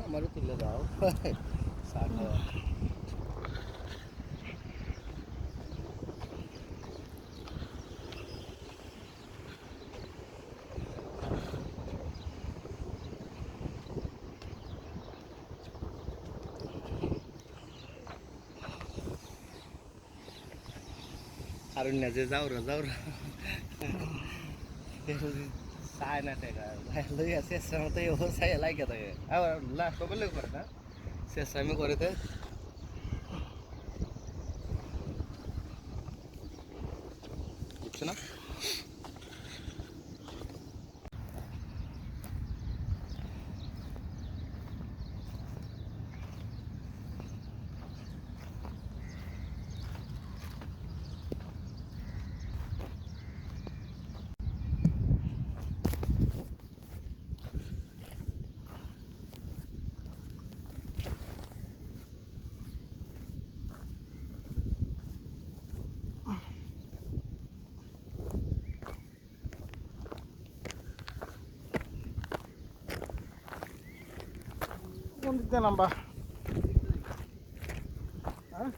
আমারও তুলে দাও চা খাওয়া। আর না যে যাওরা চায় না টেকা লই আছে শেষের মতো ও চাই লাগে থাকে আবার লাস্ট বলে করে না শেষ আমি করে দে বুঝছো না কোন দিক দিয়ে নামবা? হ্যাঁ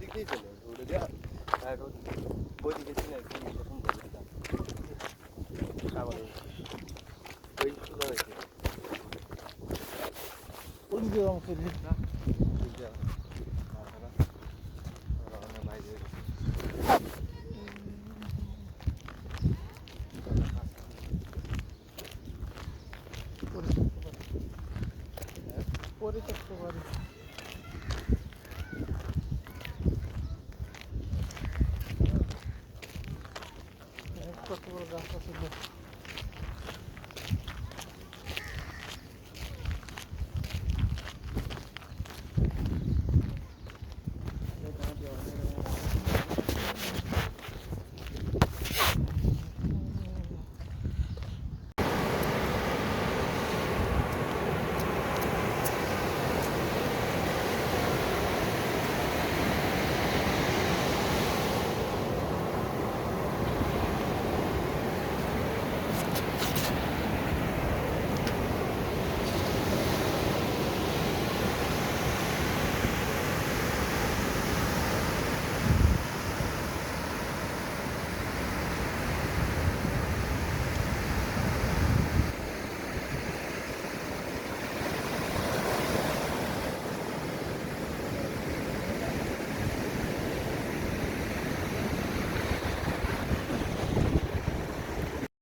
দিকেই চলো রোডে যা আর রোড বই দিকে চিনে একদম সুন্দর দিকে সাগরে ওই সুন্দর হয়েছে কোন দিকে অংশ দিয়ে না দিকে বাইরে পরে থাকতে পারি। কত বড় গাছ আছে।